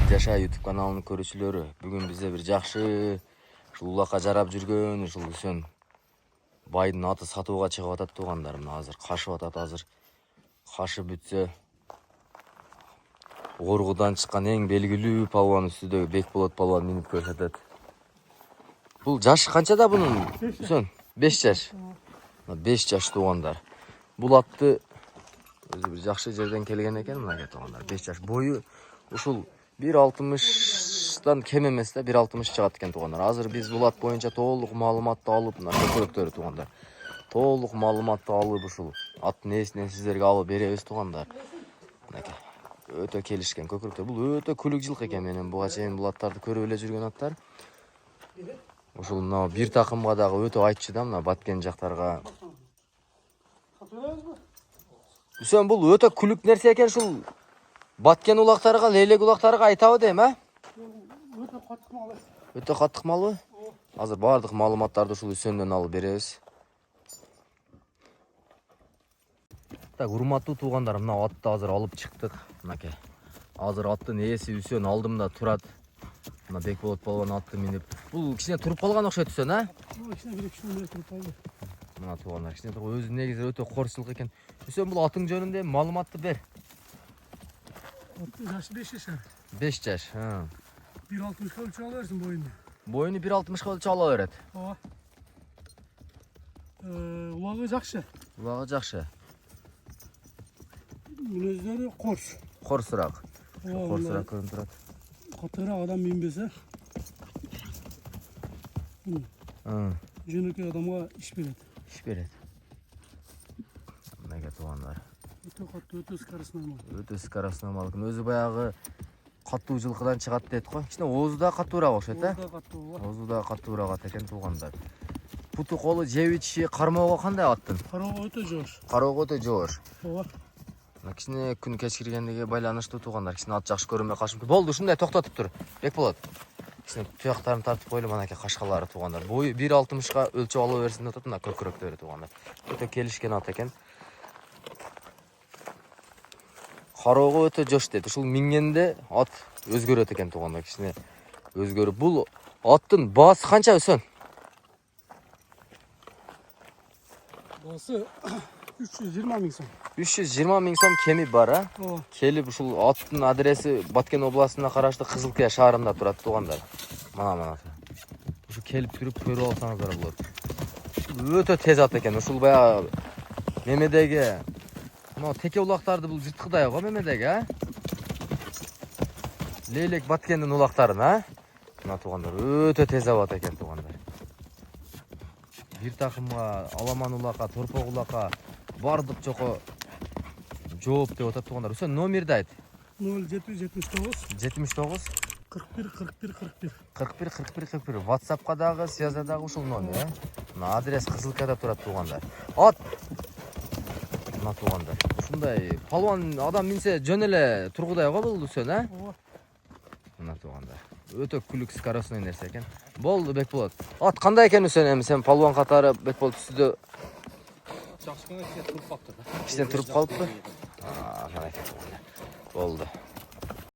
Жаша YouTube каналынын көрүүчүлөрү, бүгүн бизде бир жакшы улакка жарап жүргөн ушул Үсөн байдын аты сатууга чыгып атат туугандар. Мына азыр кашып атат, азыр кашып бүтсө Оргудан чыккан эң белгилүү палван үстүдөгү Бекболот палван минип көрсөтөт. Бул жашы канчада бунун? Үсөн 5 жаш. 5 жаш туугандар. Бул атты өзү бир жакшы жерден келген экен, мына туугандар. 5 жаш бою ушул 1.60-дан кем эмес да, 1.60 чыгат экен туугандар. Азыр биз бул ат боюнча толук маалыматты алып, мына көкүрөктөрү туугандар. Толук маалыматты алып ушул аттын ээсинен сиздерге алып беребиз туугандар. Мынакей өтө келишкен көкүрөктөр. Бул өтө күлүк жылкы экен, менен буга чейин бул аттарды көрүп эле жүргөн аттар. Ушул мына бир такымга дагы өтө айтчы да, мына Баткен жактарга. Үсөн бул өтө күлүк нерсе экен, ушул Баткен улактарга, лейлек улактарга айтабы дейм, а? Өтө каттык мал. Өтө каттык малбы? Азыр баардык маалыматтарды ушул Үсөндөн алып беребиз. Так, урматтуу туугандар, мына атты азыр алып чыктык. Мынакей. Азыр аттын ээси Үсөн алдымда турат. Мына Бекболот палван атты минип. Бул кичине туруп калган окшойт Үсөн, а? Кичине бир кичине туруп калды. Мына туугандар, кичине туруп, өзү негизи өтө корчулук экен. Үсөн, бул атың жөнүндө маалыматты бер. Аттын жашы 5 жаш. 5 жаш. 1.60 өлчөп ала берсин боюну. Боюну 1.60 өлчөп ала берет. Ооба. Улагы жакшы. Улагы жакшы. Мүнөздөрү корс. Корсураак. Корсураак көрүнүп турат. Катыраак адам минбесе. Жөнөкөй адамга иш берет. Иш берет. Мынакей туугандар. Өтө катуу, өтө скоростной мал. Өтө скоростной мал экен. Өзү баягы катуу жылкыдан чыгат дейт го. Кичине оозу да катуураак окшойт, а? Оозу да катуу. Оозу да катуураак ат экен туугандар. Путу колу жеп ичиши кармоого кандай аттын? Кароого өтө жоош. Кароого өтө жоош. Ооба. Кичине күн кечкиргендиге байланыштуу туугандар. Кичине ат жакшы көрүнбөй калышы мүмкүн. Болду, ушундай токтотуп тур. Бекболот. Кичине туяктарын тартып койлу, манакей кашкалары туугандар. Бою 1.60-га өлчөп ала берсин деп атат, мына көкүрөктөрү туугандар. Өтө келишкен ат экен. Кароого өтө жош дейт. Ушул мингенде ат өзгөрөт экен туугандар. Кичине өзгөрүп. Бул аттын баасы канча Үсөн? Баасы 320 миң сом. 320 миң сом кеми бар, а? Ооба. Келип ушул аттын адреси Баткен областына караштуу Кызылкия шаарында турат туугандар. Мана. Ушу келип туруп көрүп алсаңыздар болот. Өтө тез ат экен. Ушул баягы мемедеги мына теке улактарды бул жырткыдай го мемедеги, а? Лейлек Баткендин улактарын, а? Мына туугандар өтө тез абат экен туугандар. Бир такымга аламан улакка, торпок улакка бардык жoko жооп деп атат туугандар. Үсөн номерди айт. 0779 79 41 41 41. 41 41 41. WhatsAppка дагы, связда дагы ушул номер, а? Мына адрес Кызылкияда турат туугандар. Ат. Мына туугандар. Ушундай палван адам минсе жөн эле тургудай го бул Үсөн, а? Ооба. Мына туугандар. Өтө күлүк скоростной нерсе экен. Болду Бекболот. Ат кандай экен Үсөн, эми сен палван катары Бекболот үстүдө Жакшы кичине туруп калыптыр. кичине туруп калыппы? Болду.